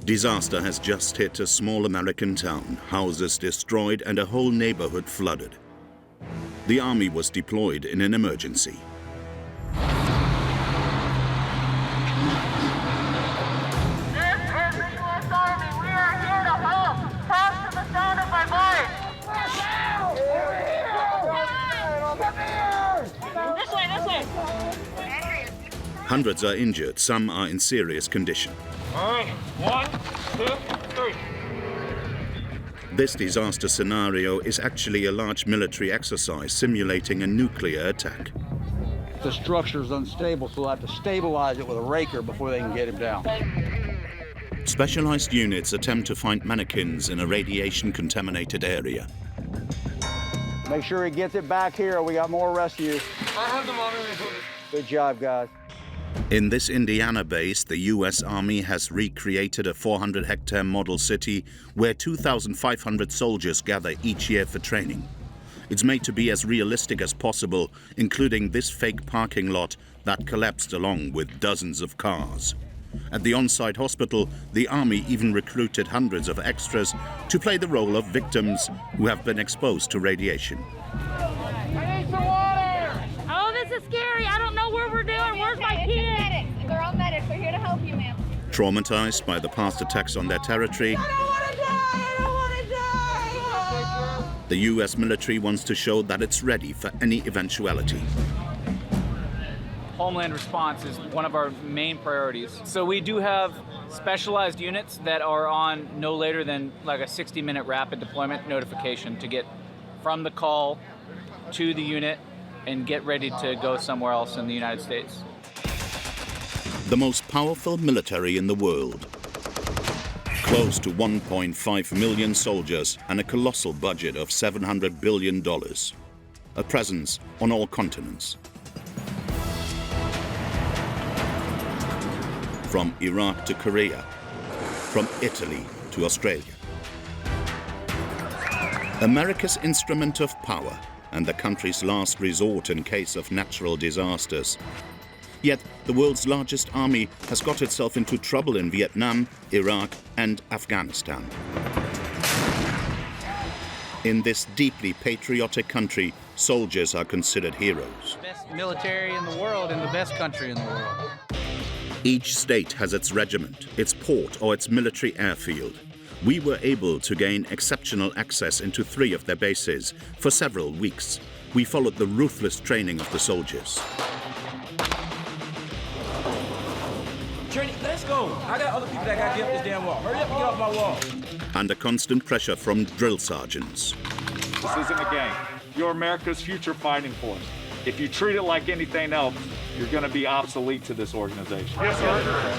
Disaster has just hit a small American town, houses destroyed and a whole neighborhood flooded. The army was deployed in an emergency. This is the U.S. Army. We are here to help. Pass to the sound of my voice. This way, this way. Hundreds are injured, some are in serious condition. All right, 1, 2, 3. This disaster scenario is actually a large military exercise simulating a nuclear attack. The structure's unstable, so they'll have to stabilize it with a raker before they can get him down. Specialized units attempt to find mannequins in a radiation-contaminated area. Make sure he gets it back here. We got more rescue. I have them already. Good job, guys. In this Indiana base, the U.S. Army has recreated a 400-hectare model city where 2,500 soldiers gather each year for training. It's made to be as realistic as possible, including this fake parking lot that collapsed along with dozens of cars. At the on-site hospital, the Army even recruited hundreds of extras to play the role of victims who have been exposed to radiation. I need some water. Oh, this is scary. I don't know where we're doing. Where's my kids? Medics. They're all medics. We're here to help you, ma'am. Traumatized by the past attacks on their territory, the U.S. military wants to show that it's ready for any eventuality. Homeland response is one of our main priorities. So we do have specialized units that are on no later than like a 60-minute rapid deployment notification to get from the call to the unit and get ready to go somewhere else in the United States. The most powerful military in the world. Close to 1.5 million soldiers and a colossal budget of $700 billion. A presence on all continents. From Iraq to Korea, from Italy to Australia. America's instrument of power and the country's last resort in case of natural disasters. Yet the world's largest army has got itself into trouble in Vietnam, Iraq and Afghanistan. In this deeply patriotic country, soldiers are considered heroes. The best military in the world and the best country in the world. Each state has its regiment, its port or its military airfield. We were able to gain exceptional access into 3 of their bases for several weeks. We followed the ruthless training of the soldiers. Trinity, let's go. I got other people that got to get up this damn wall. Hurry up and get off my wall. Under constant pressure from drill sergeants. This isn't a game. You're America's future fighting force. If you treat it like anything else, you're going to be obsolete to this organization. Yes, sir.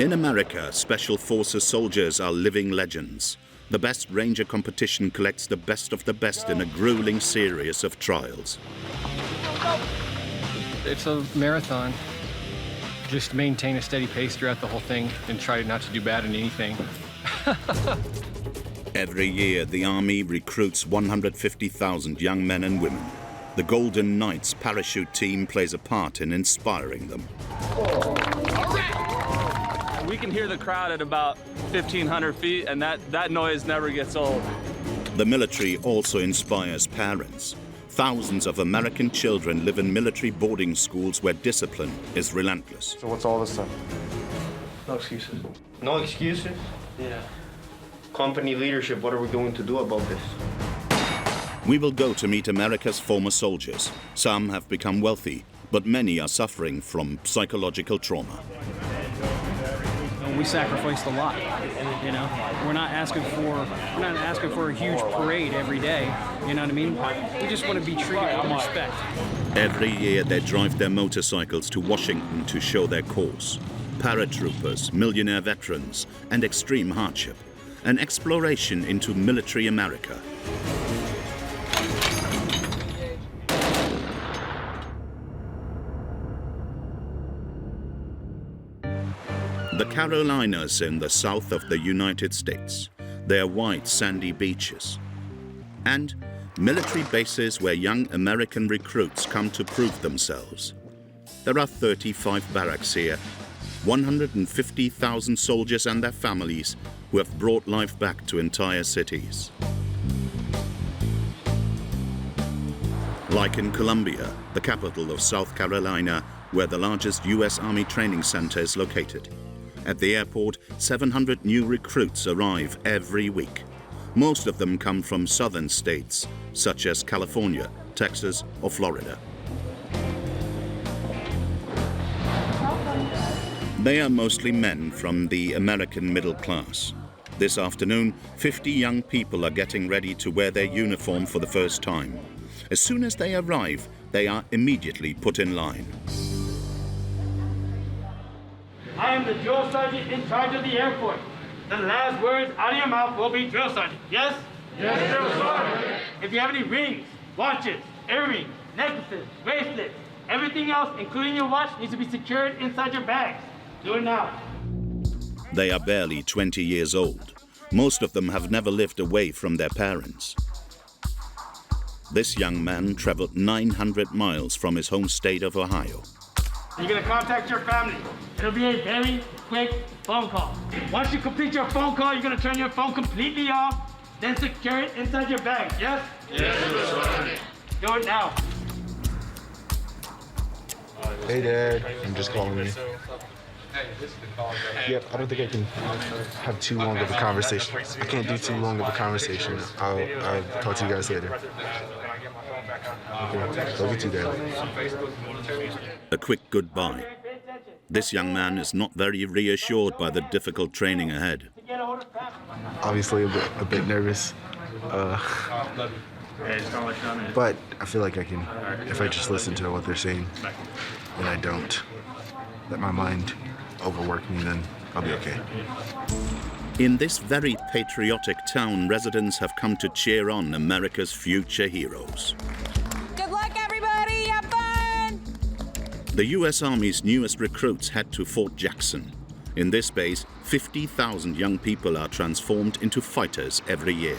In America, Special Forces soldiers are living legends. The best Ranger competition collects the best of the best in a grueling series of trials. It's a marathon. Just maintain a steady pace throughout the whole thing and try not to do bad in anything. Every year, the Army recruits 150,000 young men and women. The Golden Knights parachute team plays a part in inspiring them. We can hear the crowd at about 1,500 feet, and that noise never gets old. The military also inspires parents. Thousands of American children live in military boarding schools where discipline is relentless. So what's all this stuff? No excuses. No excuses? Yeah. Company leadership, what are we going to do about this? We will go to meet America's former soldiers. Some have become wealthy, but many are suffering from psychological trauma. We sacrificed a lot, you know. We're not asking for a huge parade every day, you know what I mean? We just want to be treated with respect. Every year they drive their motorcycles to Washington to show their cause. Paratroopers, millionaire veterans, and extreme hardship. An exploration into military America. The Carolinas in the south of the United States, their white sandy beaches, and military bases where young American recruits come to prove themselves. There are 35 barracks here, 150,000 soldiers and their families who have brought life back to entire cities. Like in Columbia, the capital of South Carolina, where the largest U.S. Army training center is located. At the airport, 700 new recruits arrive every week. Most of them come from southern states, such as California, Texas, or Florida. They are mostly men from the American middle class. This afternoon, 50 young people are getting ready to wear their uniform for the first time. As soon as they arrive, they are immediately put in line. I am the drill sergeant in charge of the airport. The last words out of your mouth will be drill sergeant. Yes? Yes, drill sergeant. If you have any rings, watches, earrings, necklaces, bracelets, everything else, including your watch, needs to be secured inside your bags. Do it now. They are barely 20 years old. Most of them have never lived away from their parents. This young man traveled 900 miles from his home state of Ohio. You're going to contact your family. It'll be a very quick phone call. Once you complete your phone call, you're going to turn your phone completely off, then secure it inside your bag. Yes? Yes, sir. Do it now. Hey, Dad. I'm just calling you. Yep, I don't think I can have too long of a conversation. I can't do too long of a conversation. I'll talk to you guys later. Okay, love you too, Dad. A quick goodbye. This young man is not very reassured by the difficult training ahead. Obviously a bit nervous, but I feel like I can, if I just listen to what they're saying, and I don't let my mind overwork me, then I'll be okay. In this very patriotic town, residents have come to cheer on America's future heroes. Good luck, everybody! Have fun! The U.S. Army's newest recruits head to Fort Jackson. In this base, 50,000 young people are transformed into fighters every year.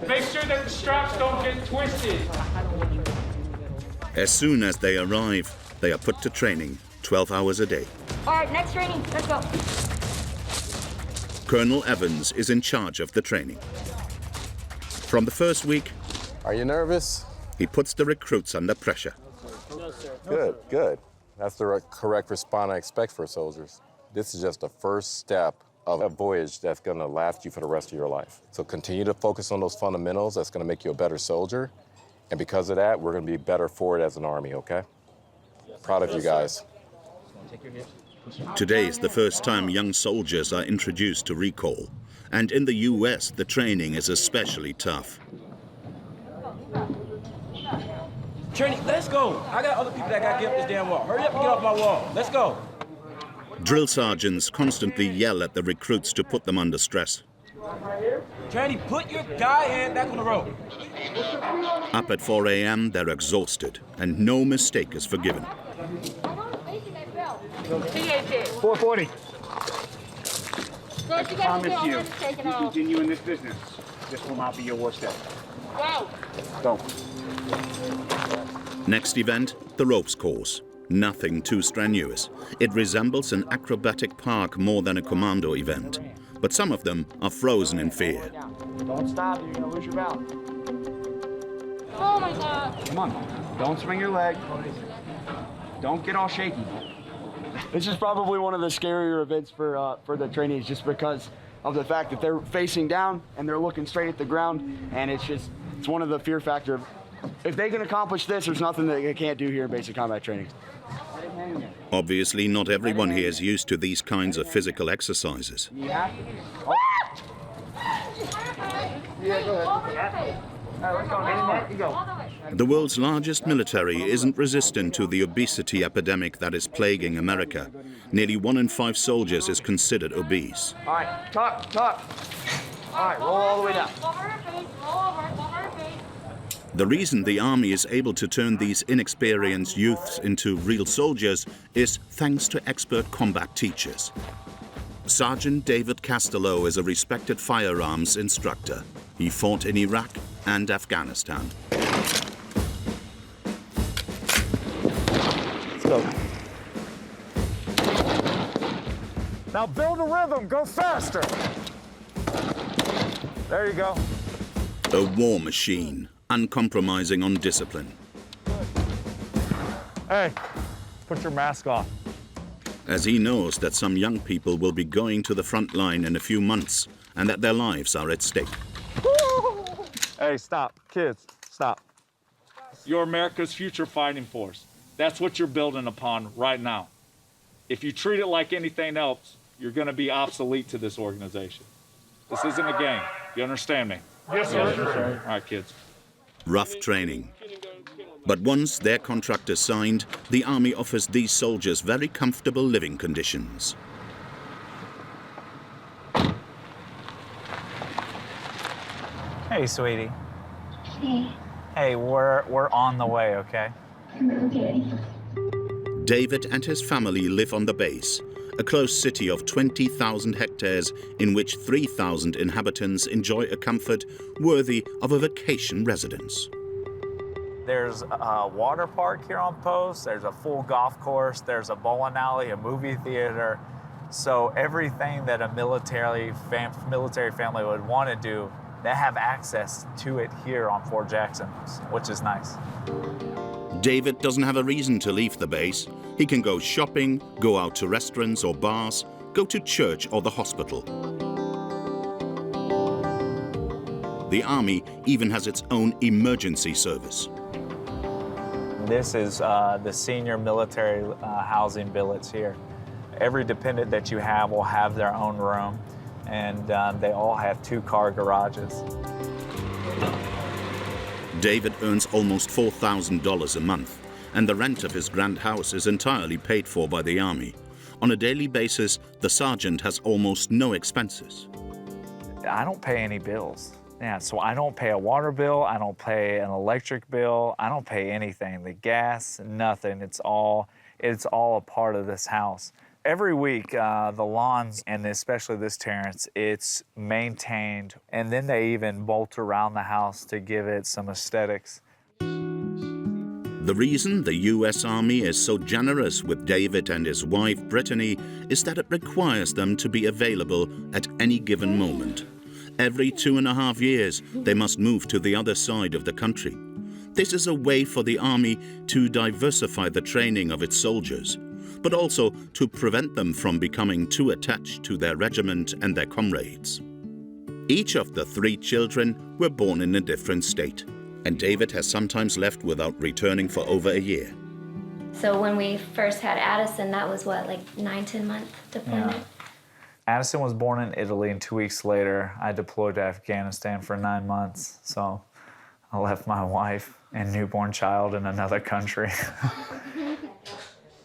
Make sure that the straps don't get twisted. As soon as they arrive, they are put to training 12 hours a day. All right, next training. Let's go. Colonel Evans is in charge of the training. From the first week, are you nervous? He puts the recruits under pressure. No, sir. Good, good. That's the correct response I expect for soldiers. This is just the first step of a voyage that's going to last you for the rest of your life. So continue to focus on those fundamentals. That's going to make you a better soldier. And because of that, we're going to be better for it as an Army, okay? Proud of you guys. Today is the first time young soldiers are introduced to recall. And in the U.S., the training is especially tough. Trinity, let's go. I got other people that got to get up this damn wall. Hurry up and get off my wall. Let's go. Drill sergeants constantly yell at the recruits to put them under stress. Trinity, put your guy hand back on the road. Up at 4 a.m., they're exhausted, and no mistake is forgiven. 440. I promise you, if you continue in this business, this will not be your worst day. Go. Next event, the ropes course. Nothing too strenuous. It resembles an acrobatic park more than a commando event. But some of them are frozen in fear. Don't stop, you're going to lose your balance. Oh my God. Come on, don't swing your leg. Don't get all shaky. This is probably one of the scarier events for the trainees, just because of the fact that they're facing down and they're looking straight at the ground, and it's one of the fear factor. If they can accomplish this, there's nothing that they can't do here in basic combat training. Obviously, not everyone here is used to these kinds of physical exercises. The world's largest military isn't resistant to the obesity epidemic that is plaguing America. Nearly 1 in 5 soldiers is considered obese. All right, tuck. All right, roll all the way down. The reason the Army is able to turn these inexperienced youths into real soldiers is thanks to expert combat teachers. Sergeant David Castello is a respected firearms instructor. He fought in Iraq and Afghanistan. Let's go. Now build a rhythm, go faster. There you go. A war machine, uncompromising on discipline. Hey, put your mask on. As he knows that some young people will be going to the front line in a few months and that their lives are at stake. Hey, stop. Kids, stop. You're America's future fighting force. That's what you're building upon right now. If you treat it like anything else, you're going to be obsolete to this organization. This isn't a game. You understand me? Yes, sir. Yes, sir. All right, kids. Rough training. But once their contract is signed, the Army offers these soldiers very comfortable living conditions. Hey, sweetie. Hey. Hey, we're on the way, okay? Okay. David and his family live on the base, a close city of 20,000 hectares in which 3,000 inhabitants enjoy a comfort worthy of a vacation residence. There's a water park here on post, there's a full golf course, there's a bowling alley, a movie theater. So everything that a military family would want to do, they have access to it here on Fort Jackson, which is nice. David doesn't have a reason to leave the base. He can go shopping, go out to restaurants or bars, go to church or the hospital. The Army even has its own emergency service. This is the senior military housing billets here. Every dependent that you have will have their own room, and they all have 2-car garages. David earns almost $4,000 a month, and the rent of his grand house is entirely paid for by the Army. On a daily basis, the sergeant has almost no expenses. I don't pay any bills. Yeah, so I don't pay a water bill, I don't pay an electric bill, I don't pay anything. The gas, nothing. It's all a part of this house. Every week, the lawns, and especially this terrace, it's maintained, and then they even bolt around the house to give it some aesthetics. The reason the U.S. Army is so generous with David and his wife, Brittany, is that it requires them to be available at any given moment. Every 2.5 years, they must move to the other side of the country. This is a way for the Army to diversify the training of its soldiers, but also to prevent them from becoming too attached to their regiment and their comrades. Each of the 3 children were born in a different state, and David has sometimes left without returning for over a year. So when we first had Addison, that was what, like 9-10 month deployment? Yeah. Addison was born in Italy, and 2 weeks later, I deployed to Afghanistan for 9 months. So I left my wife and newborn child in another country.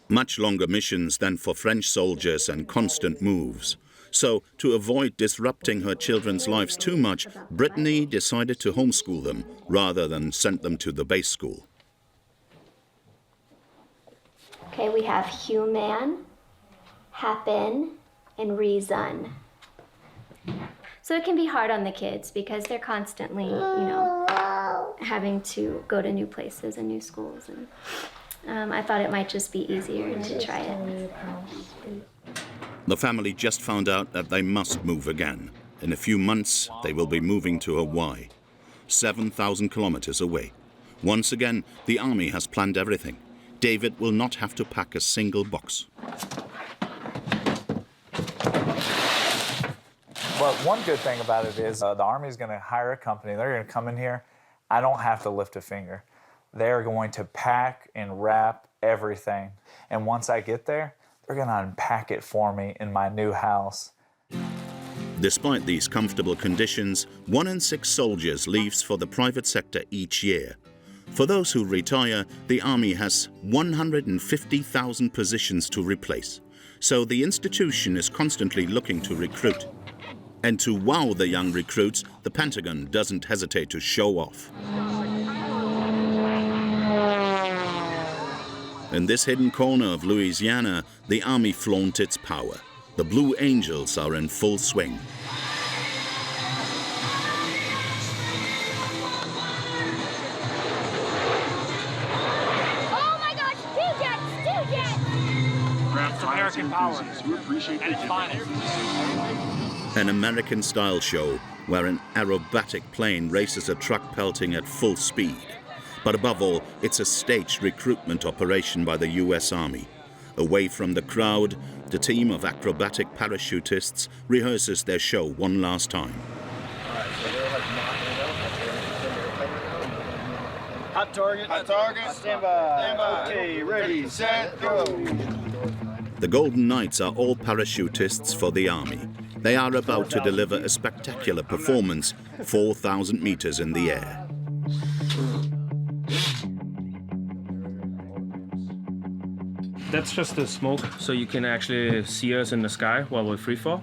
Much longer missions than for French soldiers and constant moves. So, to avoid disrupting her children's lives too much, Brittany decided to homeschool them rather than send them to the base school. Okay, we have human, happen, and reason. So it can be hard on the kids because they're constantly, having to go to new places and new schools. And I thought it might just be easier to try it. The family just found out that they must move again. In a few months, they will be moving to Hawaii, 7,000 kilometers away. Once again, the Army has planned everything. David will not have to pack a single box. But one good thing about it is the Army is going to hire a company. They're going to come in here. I don't have to lift a finger. They're going to pack and wrap everything. And once I get there, they're going to unpack it for me in my new house. Despite these comfortable conditions, 1 in 6 soldiers leaves for the private sector each year. For those who retire, the Army has 150,000 positions to replace. So the institution is constantly looking to recruit. And to wow the young recruits, the Pentagon doesn't hesitate to show off. In this hidden corner of Louisiana, the Army flaunts its power. The Blue Angels are in full swing. American power at its finest. An American-style show where an aerobatic plane races a truck pelting at full speed. But above all, it's a staged recruitment operation by the US Army. Away from the crowd, the team of acrobatic parachutists rehearses their show one last time. Hot target. Hot target. Stand by. Stand by. Okay, ready, set, go. The Golden Knights are all parachutists for the Army. They are about to deliver a spectacular performance, 4,000 meters in the air. That's just the smoke, so you can actually see us in the sky while we free fall,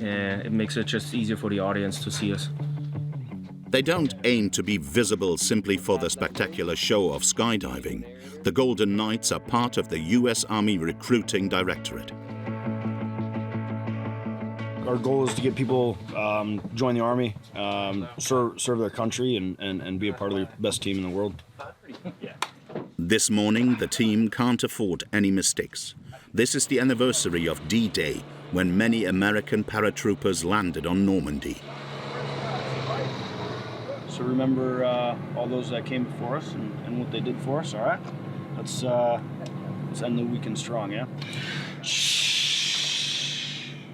and it makes it just easier for the audience to see us. They don't aim to be visible simply for the spectacular show of skydiving. The Golden Knights are part of the US Army Recruiting Directorate. Our goal is to get people join the Army, serve their country, and be a part of the best team in the world. This morning, the team can't afford any mistakes. This is the anniversary of D-Day, when many American paratroopers landed on Normandy. So remember all those that came before us and what they did for us, all right? Let's end the weekend strong, yeah?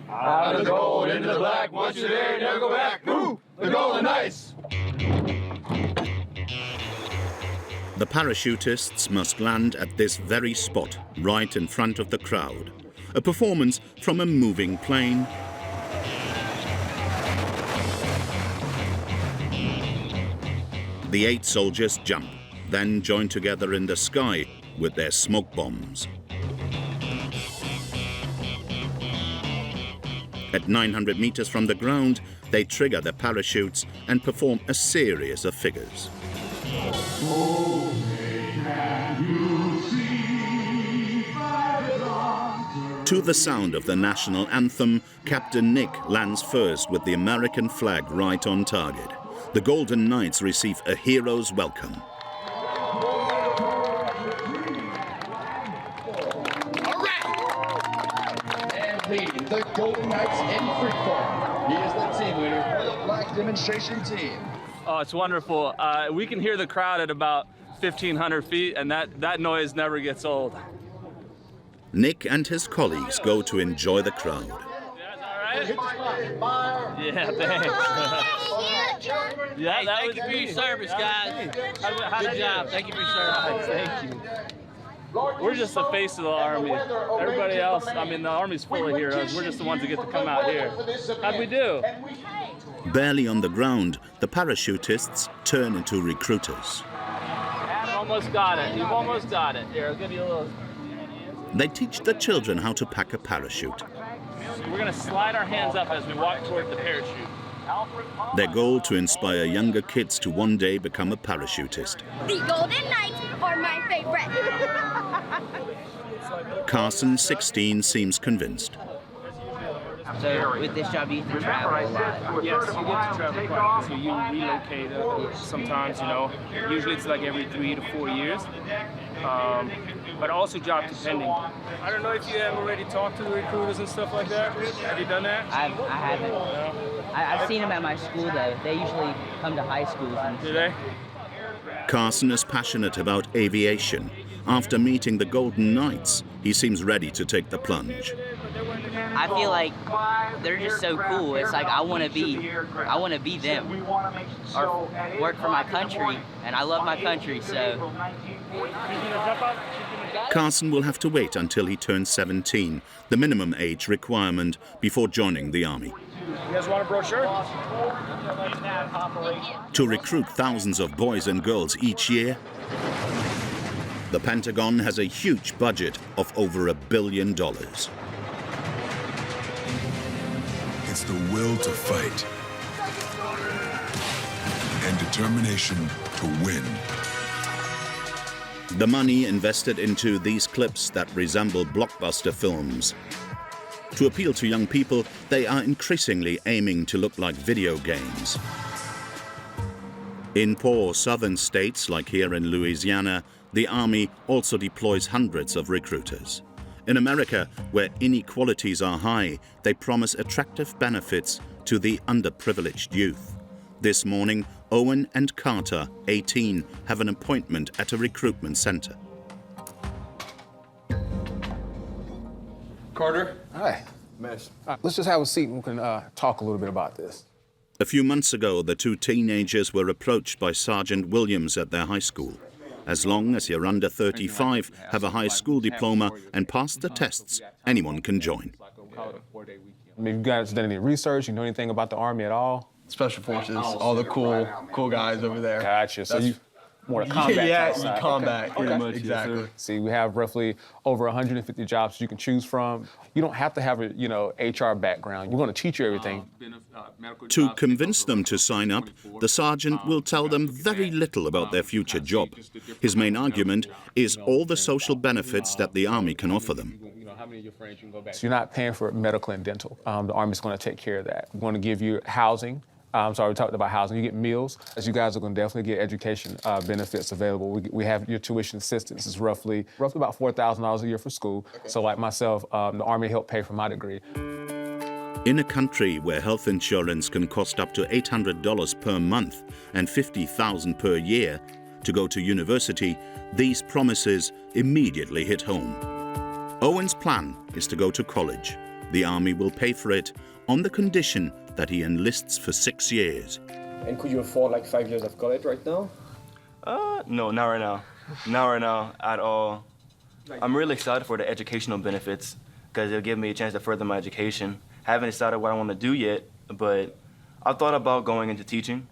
Out of the gold, into the black, once you're there, never go back. Move! The Golden Knights! The parachutists must land at this very spot, right in front of the crowd. A performance from a moving plane. The 8 soldiers jump, then join together in the sky with their smoke bombs. At 900 meters from the ground, they trigger their parachutes and perform a series of figures. To the sound of the national anthem, Captain Nick lands first with the American flag right on target. The Golden Knights receive a hero's welcome. Leading the Golden Knights in free fall. He is the team leader for the Black Demonstration Team. Oh, it's wonderful. We can hear the crowd at about 1,500 feet, and that noise never gets old. Nick and his colleagues go to enjoy the crowd. Yeah, thanks. Yeah, thank you for your service, guys. Good job. Thank you for your service. Thank you. We're just the face of the Army. Everybody else, I mean, the Army's full of heroes. We're just the ones that get to come out here. How'd we do? Barely on the ground, the parachutists turn into recruiters. Almost got it. You've almost got it. Here, I'll give you a little. They teach the children how to pack a parachute. We're going to slide our hands up as we walk toward the parachute. Their goal to inspire younger kids to one day become a parachutist. The Golden Knights are my favorite. Carson, 16, seems convinced. So with this job, you get to travel a lot. Yes, you get to travel quite. So you relocate sometimes, you know. Usually it's like every 3 to 4 years. But also job depending. I don't know if you have already talked to the recruiters and stuff like that. Have you done that? I haven't. No? I've seen them at my school though. They usually come to high schools and do they? Carson is passionate about aviation. After meeting the Golden Knights, he seems ready to take the plunge. I feel like they're just so cool. It's like I want to be them, or work for my country, and I love my country. So Carson will have to wait until he turns 17, the minimum age requirement before joining the Army. You guys want a brochure? To recruit thousands of boys and girls each year, the Pentagon has a huge budget of over $1 billion. It's the will to fight and determination to win. The money invested into these clips that resemble blockbuster films. To appeal to young people, they are increasingly aiming to look like video games. In poor southern states, like here in Louisiana, the Army also deploys hundreds of recruiters. In America, where inequalities are high, they promise attractive benefits to the underprivileged youth. This morning, Owen and Carter, 18, have an appointment at a recruitment center. Carter? Hi. Miss. Let's just have a seat and we can talk a little bit about this. A few months ago, the two teenagers were approached by Sergeant Williams at their high school. As long as you're under 35, have a high school diploma, and pass the tests, anyone can join. I mean, you guys done any research? You know anything about the Army at all? Special Forces, all the cool guys over there. Gotcha. So you more combat. Yeah, combat, pretty much. Exactly. Yes, see, we have roughly over 150 jobs you can choose from. You don't have to have a HR background. We're going to teach you everything. To convince them to sign up, the sergeant will tell them very little about their future job. His main argument is all the social benefits that the Army can offer them. So you're not paying for medical and dental. The Army's going to take care of that. We're going to give you housing. Sorry, we talked about housing. You get meals. As you guys are going to definitely get education benefits available. We have your tuition assistance is roughly about $4,000 a year for school. Okay. So like myself, the Army helped pay for my degree. In a country where health insurance can cost up to $800 per month and $50,000 per year to go to university, these promises immediately hit home. Owen's plan is to go to college. The Army will pay for it on the condition that he enlists for 6 years. And could you afford like 5 years of college right now? No, not right now. Not right now at all. I'm really excited for the educational benefits because it'll give me a chance to further my education. I haven't decided what I want to do yet, but I've thought about going into teaching.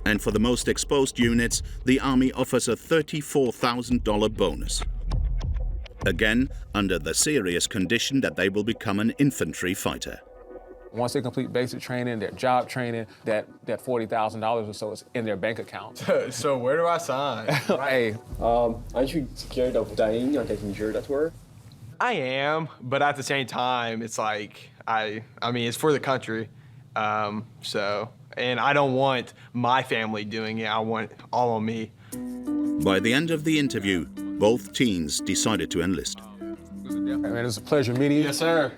And for the most exposed units, the Army offers a $34,000 bonus. Again, under the serious condition that they will become an infantry fighter. Once they complete basic training, their job training, that $40,000 or so is in their bank account. So where do I sign? Hey. Aren't you scared of dying or getting injured at work? I am, but at the same time, it's like, I mean, it's for the country. And I don't want my family doing it. I want it all on me. By the end of the interview, both teens decided to enlist. Man, it was a pleasure meeting you. Yes, sir.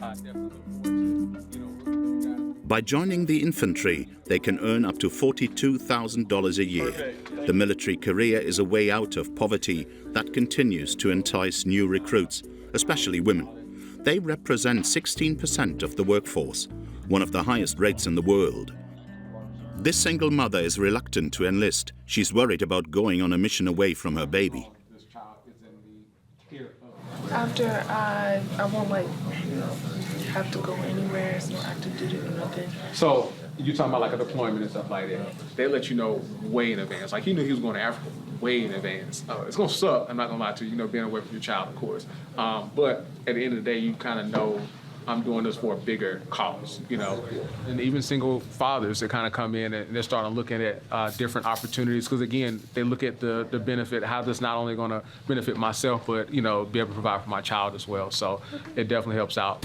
By joining the infantry, they can earn up to $42,000 a year. The military career is a way out of poverty that continues to entice new recruits, especially women. They represent 16% of the workforce, one of the highest rates in the world. This single mother is reluctant to enlist. She's worried about going on a mission away from her baby. After I won't have to go anywhere, it's no active duty or nothing. So you talking about like a deployment and stuff like that? They let you know way in advance. Like he knew he was going to Africa way in advance. It's gonna suck. I'm not gonna lie to you. Being away from your child, of course. But at the end of the day, you kind of know I'm doing this for a bigger cause, And even single fathers that kind of come in and they're starting looking at different opportunities because, again, they look at the benefit, how this not only going to benefit myself, but, be able to provide for my child as well. So it definitely helps out.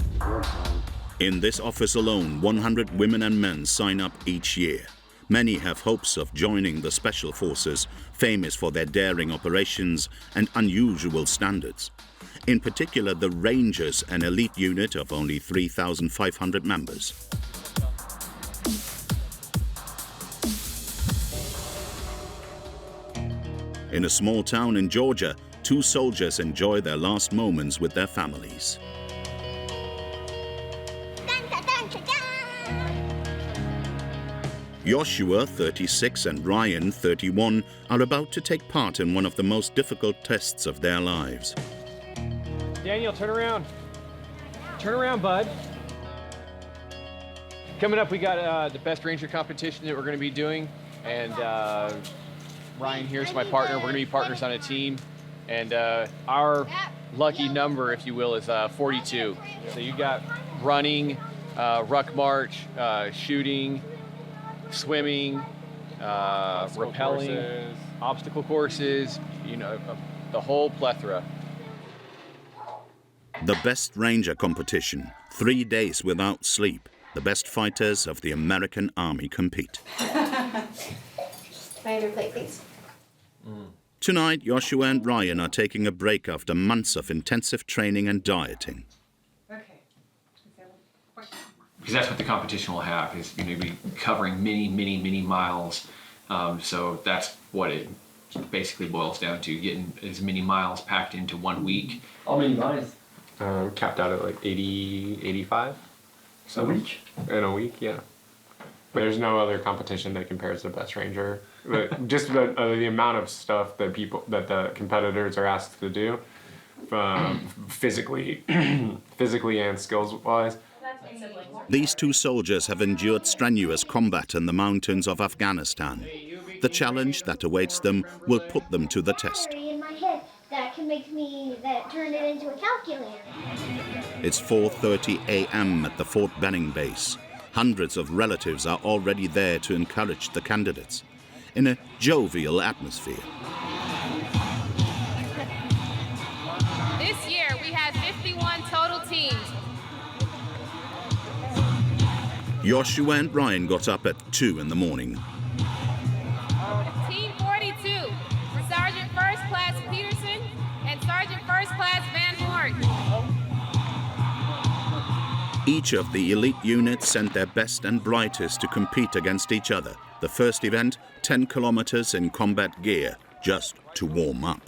In this office alone, 100 women and men sign up each year. Many have hopes of joining the Special Forces, famous for their daring operations and unusual standards. In particular, the Rangers, an elite unit of only 3,500 members. In a small town in Georgia, two soldiers enjoy their last moments with their families. Joshua, 36, and Ryan, 31, are about to take part in one of the most difficult tests of their lives. Daniel, turn around. Turn around, bud. Coming up, we got the best ranger competition that we're going to be doing. And Ryan here's my partner. We're going to be partners on a team. And our lucky number, if you will, is 42. So you got running, ruck march, shooting, swimming, rappelling, obstacle courses, the whole plethora. The best ranger competition, 3 days without sleep. The best fighters of the American Army compete. Find your plate, please. Tonight, Joshua and Ryan are taking a break after months of intensive training and dieting. Because that's what the competition will have, is be covering many miles. So that's what it basically boils down to, getting as many miles packed into 1 week. How many miles? Capped out at like 80, 85. A week? In a week, yeah. There's no other competition that compares to Best Ranger. But just the amount of stuff that the competitors are asked to do, physically and skills-wise. These two soldiers have endured strenuous combat in the mountains of Afghanistan. The challenge that awaits them will put them to the test. In my head that can make me turn it into a calculator. It's 4:30 a.m. at the Fort Benning base. Hundreds of relatives are already there to encourage the candidates in a jovial atmosphere. This year we had 51 total teams. Joshua and Ryan got up at 2 in the morning. Team 42 for Sergeant First Class Peterson and Sergeant First Class Van Horn. Each of the elite units sent their best and brightest to compete against each other. The first event, 10 kilometers in combat gear, just to warm up.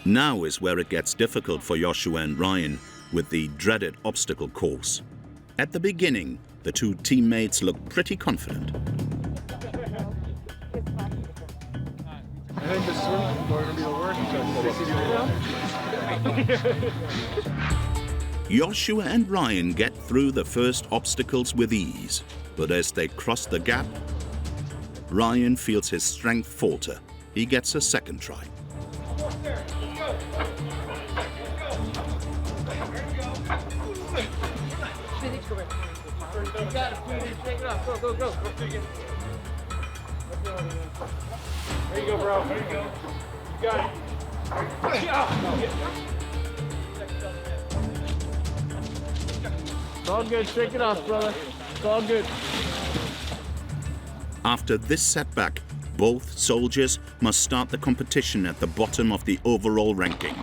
Now is where it gets difficult for Joshua and Ryan, with the dreaded obstacle course. At the beginning, the two teammates look pretty confident. I think the swim is going to be the worst. Joshua and Ryan get through the first obstacles with ease, but as they cross the gap, Ryan feels his strength falter. He gets a second try. You got it, take it off. Go. There you go, bro. There you go. You got it. It's all good. Shake it off, brother. It's all good. After this setback, both soldiers must start the competition at the bottom of the overall ranking.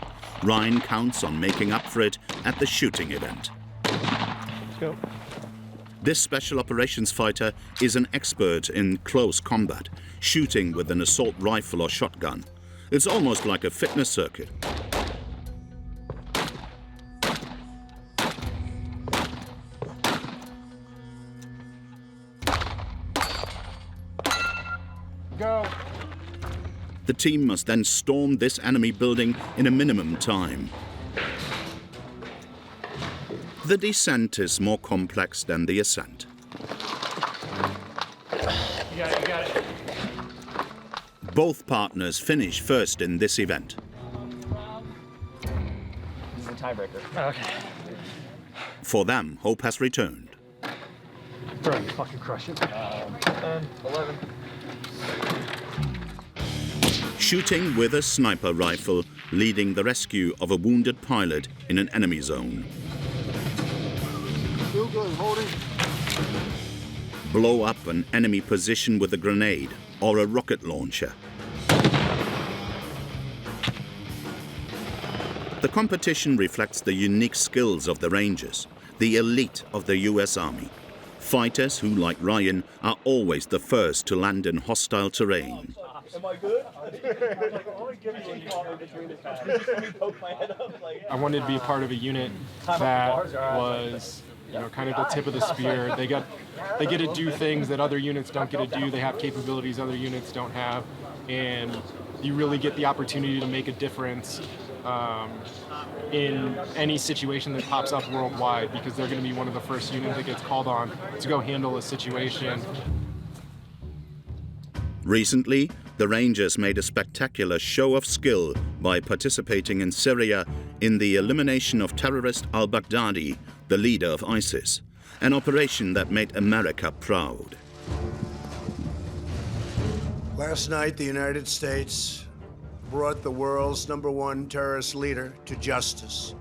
Ryan counts on making up for it at the shooting event. Let's go. This special operations fighter is an expert in close combat, shooting with an assault rifle or shotgun. It's almost like a fitness circuit. Go. The team must then storm this enemy building in a minimum time. The descent is more complex than the ascent. You got it. Both partners finish first in this event. This is a tiebreaker. Okay. For them, hope has returned. Bro, you fucking crush it. 10, 11. Shooting with a sniper rifle, leading the rescue of a wounded pilot in an enemy zone. Still good, holding. Blow up an enemy position with a grenade or a rocket launcher. The competition reflects the unique skills of the Rangers, the elite of the US Army. Fighters who, like Ryan, are always the first to land in hostile terrain. Am I good? I wanted to be a part of a unit that was, kind of the tip of the spear. They get to do things that other units don't get to do. They have capabilities other units don't have, and you really get the opportunity to make a difference in any situation that pops up worldwide, because they're going to be one of the first units that gets called on to go handle a situation. Recently, the Rangers made a spectacular show of skill by participating in Syria in the elimination of terrorist al-Baghdadi, the leader of ISIS, an operation that made America proud. Last night, the United States brought the world's #1 terrorist leader to justice.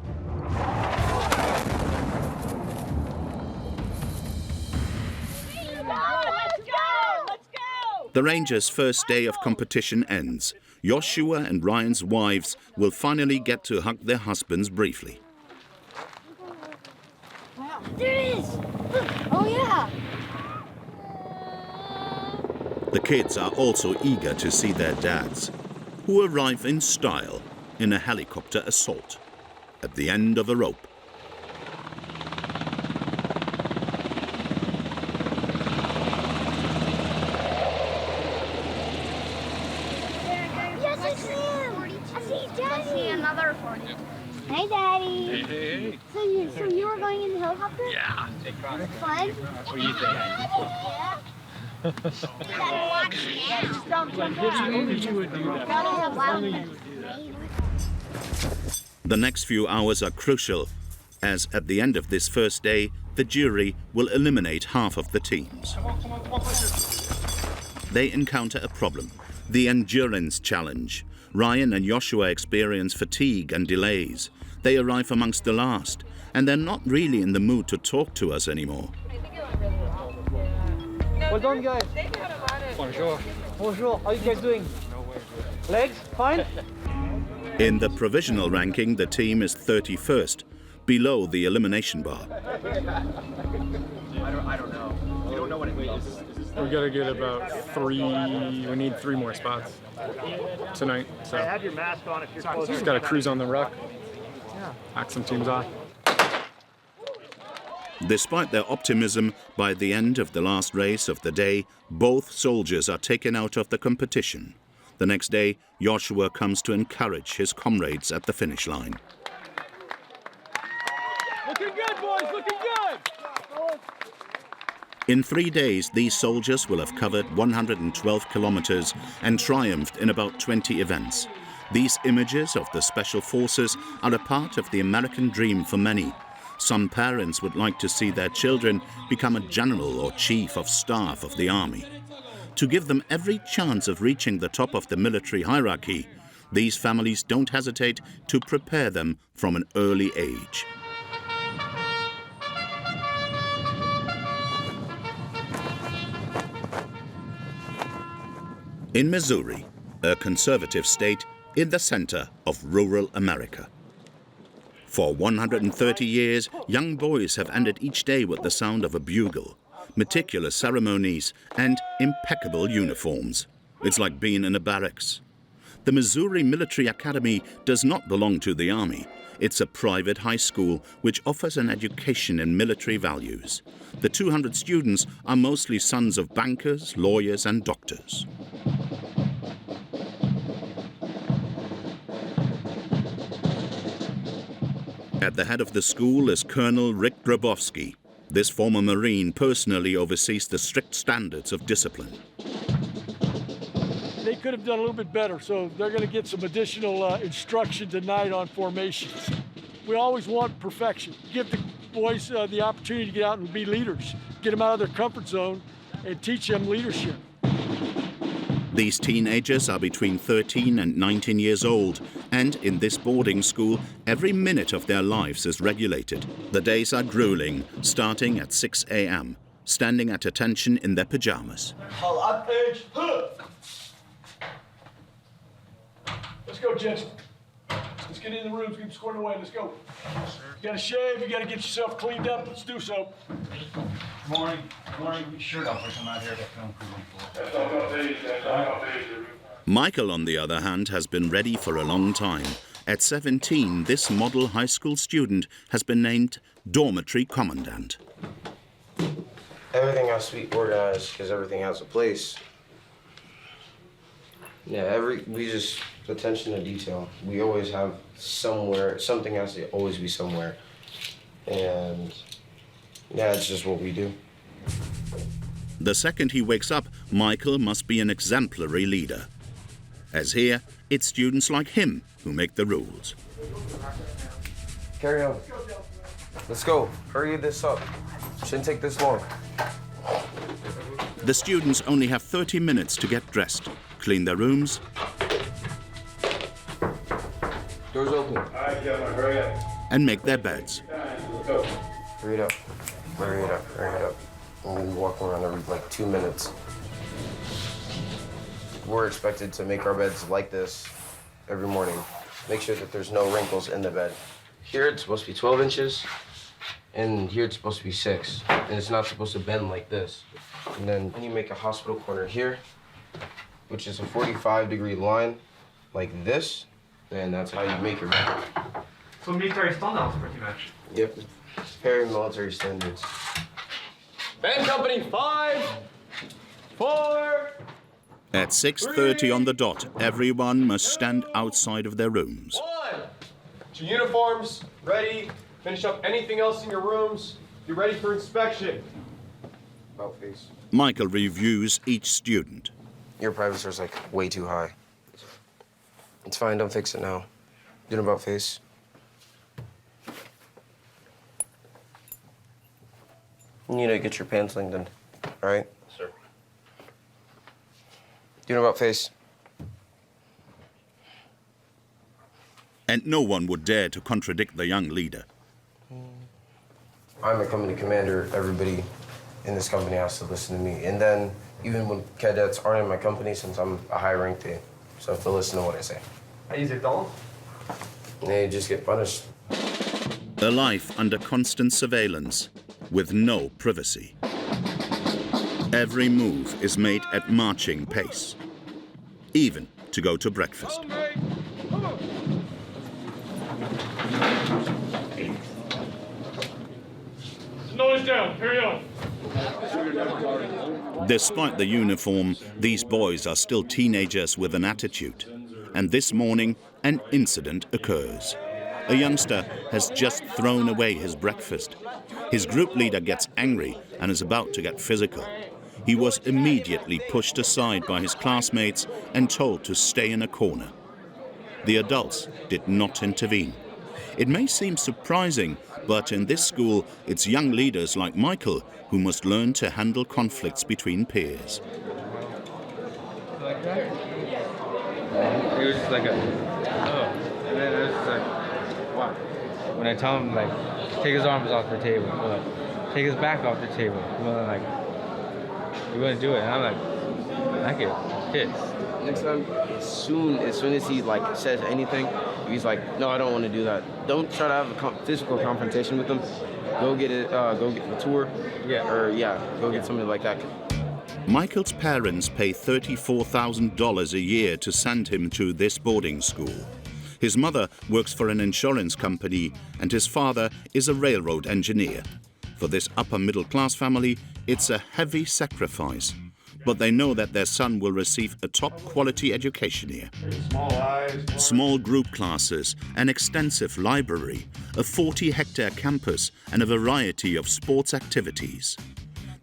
Let's go! The Rangers' first day of competition ends. Joshua and Ryan's wives will finally get to hug their husbands briefly. There it is! Oh, yeah! The kids are also eager to see their dads, who arrive in style in a helicopter assault at the end of a rope. Yes, I see him! I see Daddy! I see another 40. Hey, Daddy! Hey, hey, hey. So you were going in the helicopter? Yeah. Fun? What do you think? Yeah. The next few hours are crucial, as at the end of this first day, the jury will eliminate half of the teams. They encounter a problem, the endurance challenge. Ryan and Joshua experience fatigue and delays. They arrive amongst the last, and they're not really in the mood to talk to us anymore. Well done, guys. Bonjour. Bonjour. How are you guys doing? Legs? Fine? In the provisional ranking, the team is 31st, below the elimination bar. I don't know. You don't know what it means. We gotta get about 3. We need 3 more spots tonight. So Have your mask on if you're close. just gotta cruise on the ruck. Knock some teams off. Despite their optimism, by the end of the last race of the day, both soldiers are taken out of the competition. The next day, Joshua comes to encourage his comrades at the finish line. Looking good, boys. Looking good. In 3 days, these soldiers will have covered 112 kilometers and triumphed in about 20 events. These images of the Special Forces are a part of the American dream for many. Some parents would like to see their children become a general or chief of staff of the army. To give them every chance of reaching the top of the military hierarchy, these families don't hesitate to prepare them from an early age. In Missouri, a conservative state in the center of rural America. For 130 years, young boys have ended each day with the sound of a bugle, meticulous ceremonies, and impeccable uniforms. It's like being in a barracks. The Missouri Military Academy does not belong to the Army. It's a private high school which offers an education in military values. The 200 students are mostly sons of bankers, lawyers, and doctors. At the head of the school is Colonel Rick Grabowski. This former Marine personally oversees the strict standards of discipline. They could have done a little bit better, so they're going to get some additional instruction tonight on formations. We always want perfection. Give the boys the opportunity to get out and be leaders, get them out of their comfort zone, and teach them leadership. These teenagers are between 13 and 19 years old, and in this boarding school, every minute of their lives is regulated. The days are grueling, starting at 6 a.m., standing at attention in their pajamas. Let's go, Jensen. Let's get in the rooms, keep squared away, let's go. You gotta shave, you gotta get yourself cleaned up, let's do so. Good morning. Good morning. Shirt off, I'm out here. Michael, on the other hand, has been ready for a long time. At 17, this model high school student has been named Dormitory Commandant. Everything has to be organized because everything has a place. Yeah, we just attention to detail. We always have somewhere, something has to always be somewhere. And yeah, it's just what we do. The second he wakes up, Michael must be an exemplary leader. As here, it's students like him who make the rules. Carry on. Let's go. Hurry this up. Shouldn't take this long. The students only have 30 minutes to get dressed, clean their rooms. Doors open. Hurry up. And make their beds. Hurry it up. Hurry it up. Hurry it up. And we walk around every 2 minutes. we're expected to make our beds like this every morning. Make sure that there's no wrinkles in the bed. Here it's supposed to be 12 inches, and here it's supposed to be 6. And it's not supposed to bend like this. And then when you make a hospital corner here, which is a 45-degree line, like this, then that's how you make your bed. So military standards, pretty much. Yep, very military standards. Band company 5, 4. At 6:30 on the dot, everyone must stand outside of their rooms. 1. To uniforms, ready. Finish up anything else in your rooms. Be ready for inspection. About face. Michael reviews each student. Your privacy is like way too high. It's fine, don't fix it now. Do an about face. You need to get your pants lengthened, all right? Sir. Do an about face. And no one would dare to contradict the young leader. I'm a company commander. Everybody in this company has to listen to me. And then even when cadets aren't in my company, since I'm a high-ranked team, so have to listen to what I say. Is it all? They just get punished. A life under constant surveillance, with no privacy. Every move is made at marching pace, even to go to breakfast. Nose down, carry on. Despite the uniform, these boys are still teenagers with an attitude. And this morning, an incident occurs. A youngster has just thrown away his breakfast. His group leader gets angry and is about to get physical. He was immediately pushed aside by his classmates and told to stay in a corner. The adults did not intervene. It may seem surprising, but in this school, it's young leaders like Michael who must learn to handle conflicts between peers. Like that? It was just like a, oh, and then it was just like, wow. When I tell him, like, take his arms off the table, or like, take his back off the table, well, like, you wouldn't do it, and I'm like, I get pissed. Next time, as soon as he like says anything, he's like, no, I don't want to do that. Don't try to have a physical confrontation with him. Go get it. Go get the tour. Yeah. Or go get somebody like that. Michael's parents pay $34,000 a year to send him to this boarding school. His mother works for an insurance company and his father is a railroad engineer. For this upper-middle-class family, it's a heavy sacrifice. But they know that their son will receive a top-quality education here. Small group classes, an extensive library, a 40-hectare campus, and a variety of sports activities.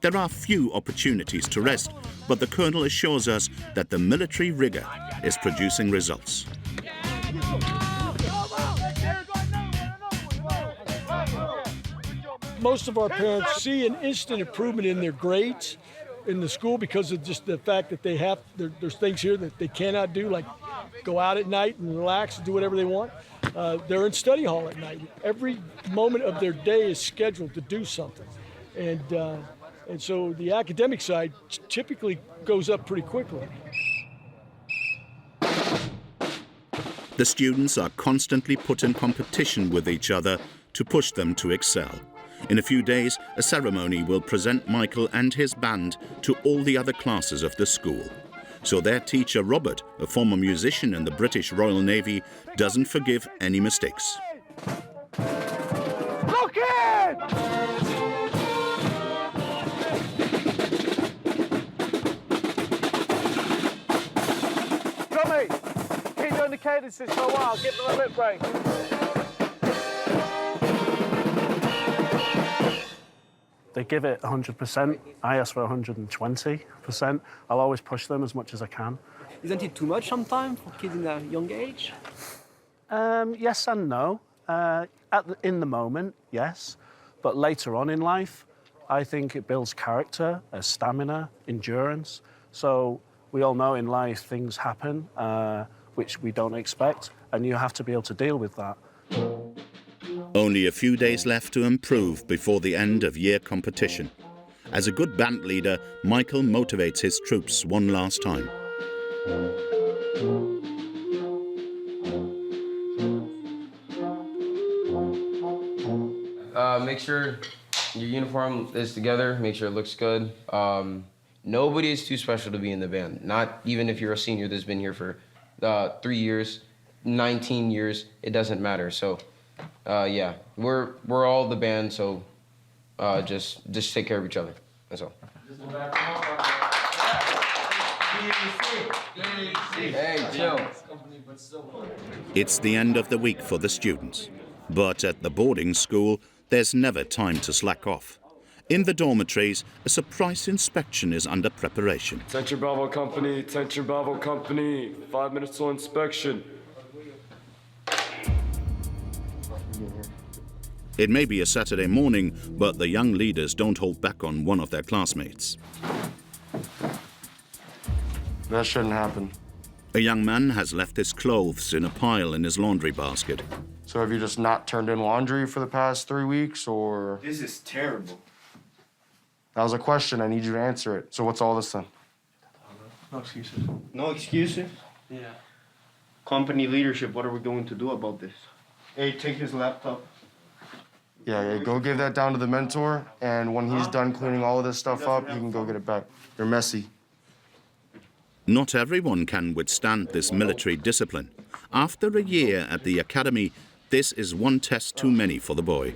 There are few opportunities to rest, but the colonel assures us that the military rigor is producing results. Most of our parents see an instant improvement in their grades in the school because of just the fact that they have, there's things here that they cannot do, like go out at night and relax and do whatever they want. They're in study hall at night. Every moment of their day is scheduled to do something. And so the academic side typically goes up pretty quickly. The students are constantly put in competition with each other to push them to excel. In a few days, a ceremony will present Michael and his band to all the other classes of the school. So their teacher, Robert, a former musician in the British Royal Navy, doesn't forgive any mistakes. Look in! Tommy, keep doing the cadences for a while. Get them a bit break. They give it 100%. I ask for 120%. I'll always push them as much as I can. Isn't it too much sometimes for kids in a young age? Yes and no. In the moment, yes. But later on in life, I think it builds character, stamina, endurance. So we all know in life things happen which we don't expect, and you have to be able to deal with that. Only a few days left to improve before the end of year competition. As a good band leader, Michael motivates his troops one last time. Make sure your uniform is together, make sure it looks good. Nobody is too special to be in the band, not even if you're a senior that's been here for 3 years, 19 years, it doesn't matter. So, yeah, we're all the band, so just take care of each other, that's all. Hey, chill. It's the end of the week for the students. But at the boarding school, there's never time to slack off. In the dormitories, a surprise inspection is under preparation. Attention Bravo Company, 5 minutes till inspection. It may be a Saturday morning, but the young leaders don't hold back on one of their classmates. That shouldn't happen. A young man has left his clothes in a pile in his laundry basket. So have you just not turned in laundry for the past 3 weeks, or? This is terrible. That was a question, I need you to answer it. So what's all this then? No excuses. No excuses? Yeah. Company leadership, what are we going to do about this? Hey, take his laptop. Yeah, go give that down to the mentor, and when he's done cleaning all of this stuff up, you can go get it back. You're messy. Not everyone can withstand this military discipline. After a year at the academy, this is one test too many for the boy.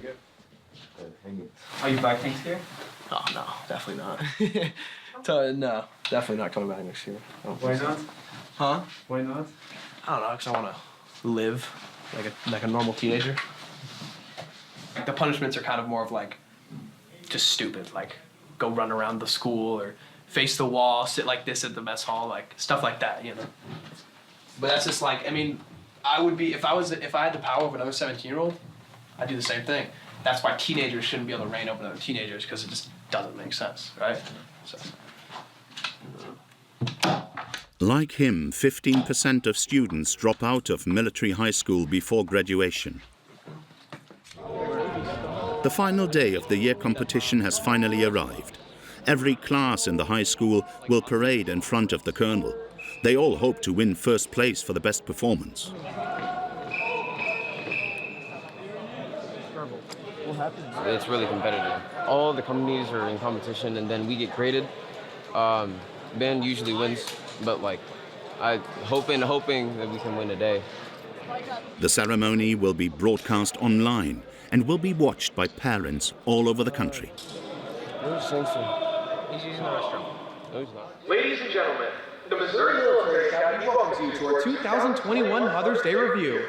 Are you back next year? Oh, no, definitely not. No, definitely not coming back next year. Why not? Huh? Why not? I don't know, because I want to live like a normal teenager. Like, the punishments are kind of more of like, just stupid, like go run around the school or face the wall, sit like this at the mess hall, like stuff like that, you know. But that's just like, I mean, I would be, if I had the power of another 17-year-old, I'd do the same thing. That's why teenagers shouldn't be able to reign over other teenagers, because it just doesn't make sense, right? So. Like him, 15% of students drop out of military high school before graduation. The final day of the year competition has finally arrived. Every class in the high school will parade in front of the colonel. They all hope to win first place for the best performance. It's really competitive. All the companies are in competition, and then we get graded. Band usually wins, but like, I'm hoping that we can win today. The ceremony will be broadcast online and will be watched by parents all over the country. He's using the restroom. No, he's not. Ladies and gentlemen, the Missouri Military Academy welcomes you to our 2021 Mother's Day Review.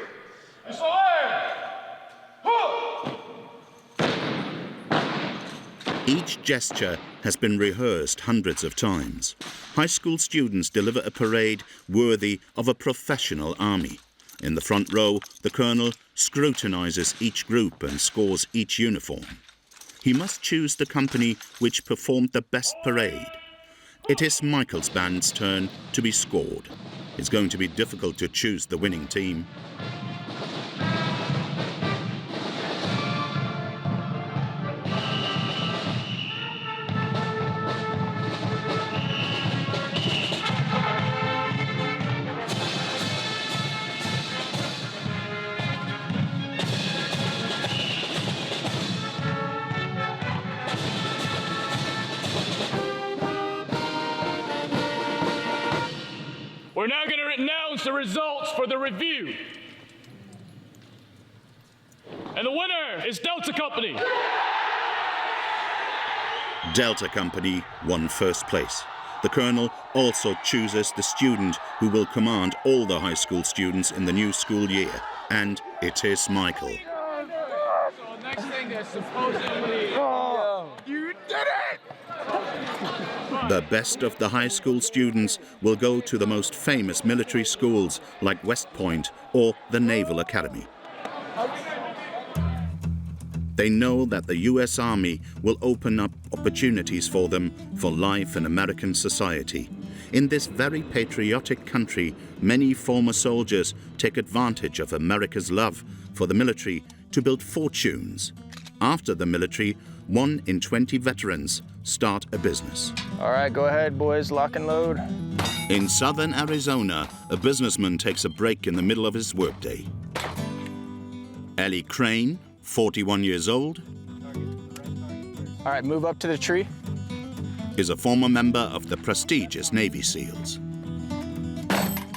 Each gesture has been rehearsed hundreds of times. High school students deliver a parade worthy of a professional army. In the front row, the colonel scrutinizes each group and scores each uniform. He must choose the company which performed the best parade. It is Michael's band's turn to be scored. It's going to be difficult to choose the winning team. We're now going to announce the results for the review. And the winner is Delta Company. Delta Company won first place. The colonel also chooses the student who will command all the high school students in the new school year. And it is Michael. So next thing is supposedly... You did it! The best of the high school students will go to the most famous military schools like West Point or the Naval Academy. They know that the U.S. Army will open up opportunities for them for life in American society. In this very patriotic country, many former soldiers take advantage of America's love for the military to build fortunes. After the military, 1 in 20 veterans start a business. All right, go ahead, boys. Lock and load. In southern Arizona, a businessman takes a break in the middle of his workday. Ellie Crane, 41 years old, All right, move up to the tree. is a former member of the prestigious Navy SEALs.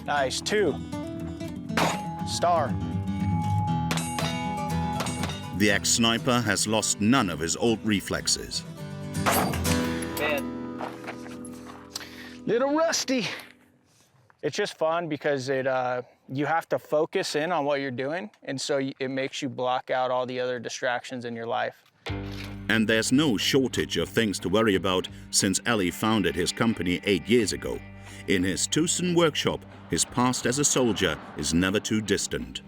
Nice, 2. Star. The ex-sniper has lost none of his old reflexes. Man. Little rusty. It's just fun because you have to focus in on what you're doing, and so it makes you block out all the other distractions in your life. And there's no shortage of things to worry about since Ellie founded his company 8 years ago. In his Tucson workshop, his past as a soldier is never too distant.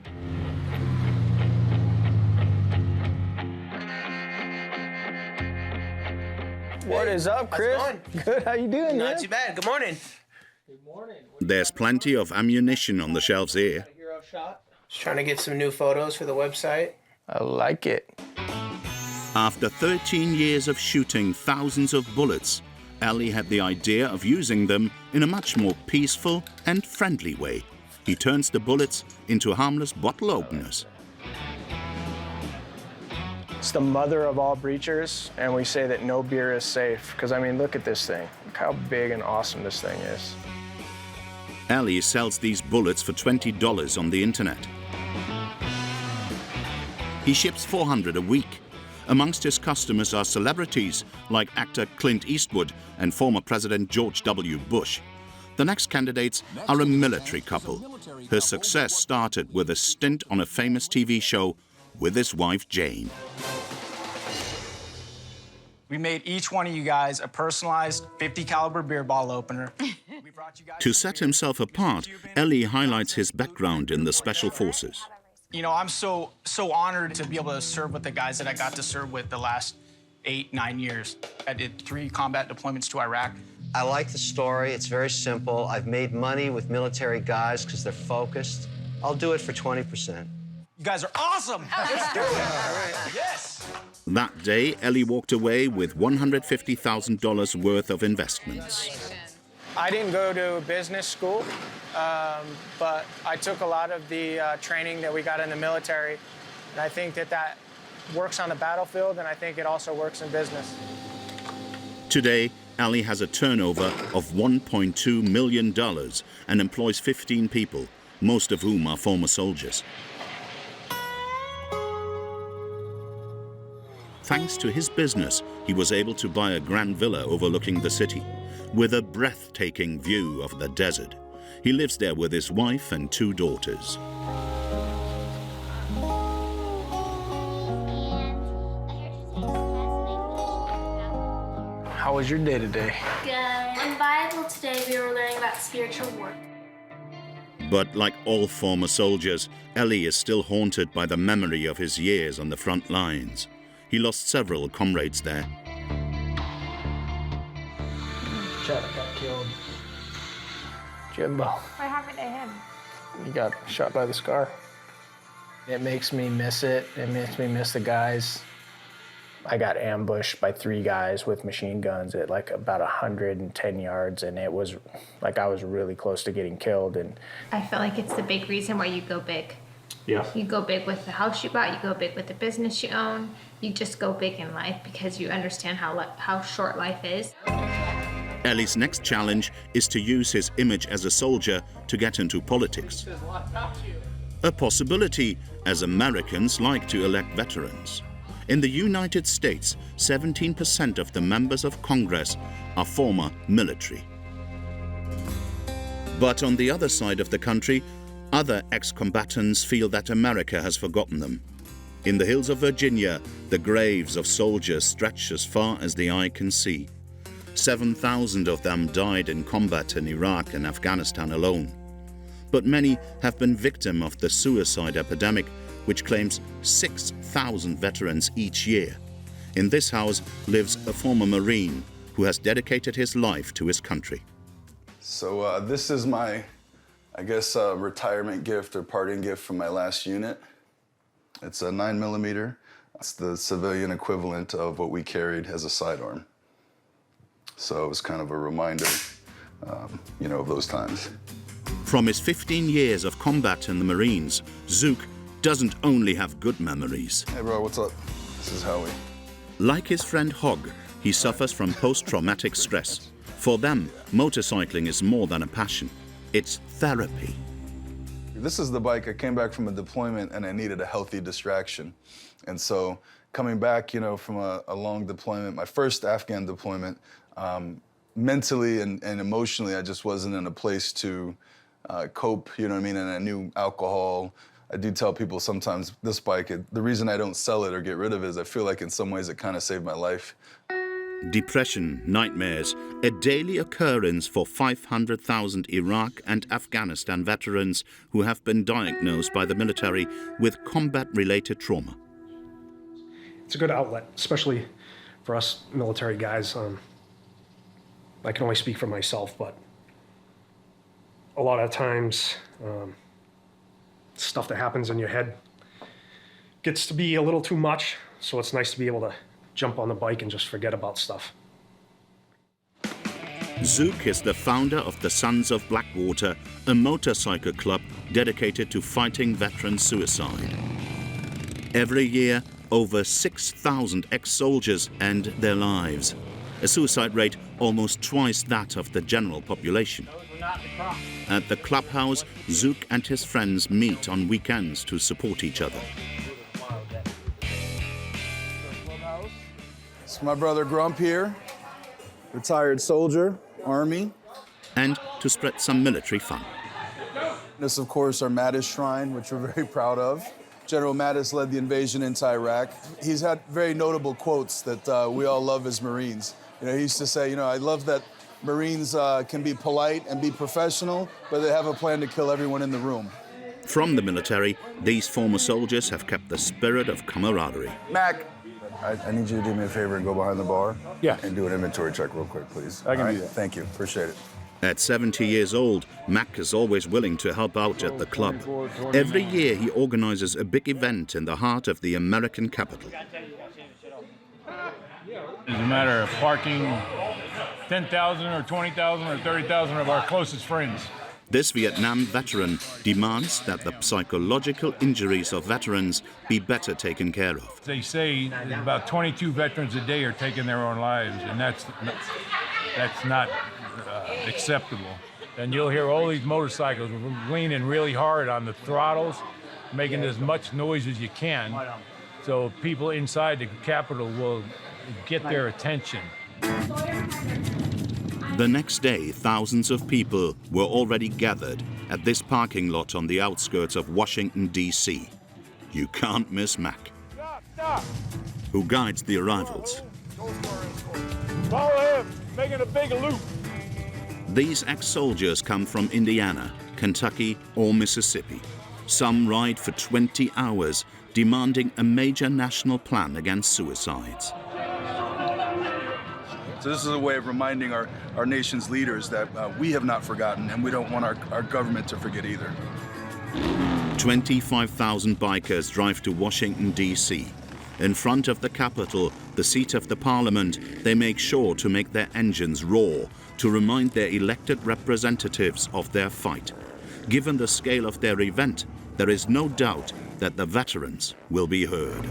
What is up, Chris? Good, how you doing, man? Not too bad. Good morning. There's plenty of ammunition on the shelves here. Just trying to get some new photos for the website. I like it. After 13 years of shooting thousands of bullets, Ellie had the idea of using them in a much more peaceful and friendly way. He turns the bullets into harmless bottle openers. It's the mother of all breachers, and we say that no beer is safe. Because, I mean, look at this thing. Look how big and awesome this thing is. Ellie sells these bullets for $20 on the internet. He ships 400 a week. Amongst his customers are celebrities like actor Clint Eastwood and former President George W. Bush. The next candidates are a military couple. Her success started with a stint on a famous TV show with his wife, Jane. We made each one of you guys a personalized 50 caliber beer bottle opener. To set himself apart, Ellie highlights his background in the Special Forces. You know, I'm so honored to be able to serve with the guys that I got to serve with the last 8-9 years. I did 3 combat deployments to Iraq. I like the story. It's very simple. I've made money with military guys because they're focused. I'll do it for 20%. You guys are awesome. Let's do it. All right. Yes. That day, Ellie walked away with $150,000 worth of investments. I didn't go to business school, but I took a lot of the training that we got in the military, and I think that works on the battlefield, and I think it also works in business. Today, Ellie has a turnover of $1.2 million and employs 15 people, most of whom are former soldiers. Thanks to his business, he was able to buy a grand villa overlooking the city, with a breathtaking view of the desert. He lives there with his wife and 2 daughters. How was your day today? Good. In Bible today, we were learning about spiritual work. But like all former soldiers, Ellie is still haunted by the memory of his years on the front lines. He lost several comrades there. Chuck got killed. Jimbo. What happened to him? He got shot by the scar. It makes me miss it. It makes me miss the guys. I got ambushed by 3 guys with machine guns at like about 110 yards, and it was like I was really close to getting killed. And I feel like it's the big reason why you go big. yeah, You go big with the house you bought, you go big with the business you own, you just go big in life because you understand how short life is. Ellie's next challenge is to use his image as a soldier to get into politics. A possibility, as Americans like to elect veterans. In the United States, 17% of the members of Congress are former military. But on the other side of the country, other ex-combatants feel that America has forgotten them. In the hills of Virginia, the graves of soldiers stretch as far as the eye can see. 7,000 of them died in combat in Iraq and Afghanistan alone. But many have been victim of the suicide epidemic, which claims 6,000 veterans each year. In this house lives a former Marine who has dedicated his life to his country. So this is my, I guess, retirement gift or parting gift from my last unit. It's a 9mm. It's the civilian equivalent of what we carried as a sidearm. So it was kind of a reminder of those times. From his 15 years of combat in the Marines, Zook doesn't only have good memories. Hey bro, what's up? This is Howie. Like his friend Hogg, he suffers from post-traumatic stress. For them, motorcycling is more than a passion. It's therapy. This is the bike. I came back from a deployment and I needed a healthy distraction. And so coming back, from a long deployment, my first Afghan deployment, mentally and emotionally, I just wasn't in a place to cope, And I knew alcohol. I do tell people sometimes this bike, the reason I don't sell it or get rid of it is I feel like in some ways it kind of saved my life. Depression, nightmares, a daily occurrence for 500,000 Iraq and Afghanistan veterans who have been diagnosed by the military with combat-related trauma. It's a good outlet, especially for us military guys. I can only speak for myself, but a lot of times, stuff that happens in your head gets to be a little too much, so it's nice to be able to jump on the bike and just forget about stuff. Zook is the founder of the Sons of Blackwater, a motorcycle club dedicated to fighting veteran suicide. Every year, over 6,000 ex-soldiers end their lives, a suicide rate almost twice that of the general population. At the clubhouse, Zook and his friends meet on weekends to support each other. It's my brother Grump here, retired soldier, Army. And to spread some military fun. This, of course, our Mattis Shrine, which we're very proud of. General Mattis led the invasion into Iraq. He's had very notable quotes that we all love as Marines. He used to say, I love that Marines can be polite and be professional, but they have a plan to kill everyone in the room. From the military, these former soldiers have kept the spirit of camaraderie. Mac, I need you to do me a favor and go behind the bar. Yeah. And do an inventory check real quick, please. I can do that. Thank you. Appreciate it. At 70 years old, Mac is always willing to help out at the club. Every year he organizes a big event in the heart of the American capital. It's a matter of parking 10,000 or 20,000 or 30,000 of our closest friends. This Vietnam veteran demands that the psychological injuries of veterans be better taken care of. They say that about 22 veterans a day are taking their own lives, and that's not acceptable. And you'll hear all these motorcycles leaning really hard on the throttles, making as much noise as you can, so people inside the Capitol will get their attention. The next day, thousands of people were already gathered at this parking lot on the outskirts of Washington, D.C. You can't miss Mac, who guides the arrivals. Follow him, making a big loop. These ex-soldiers come from Indiana, Kentucky, or Mississippi. Some ride for 20 hours, demanding a major national plan against suicides. So this is a way of reminding our nation's leaders that we have not forgotten, and we don't want our government to forget either. 25,000 bikers drive to Washington, D.C. In front of the Capitol, the seat of the Parliament, they make sure to make their engines roar to remind their elected representatives of their fight. Given the scale of their event, there is no doubt that the veterans will be heard.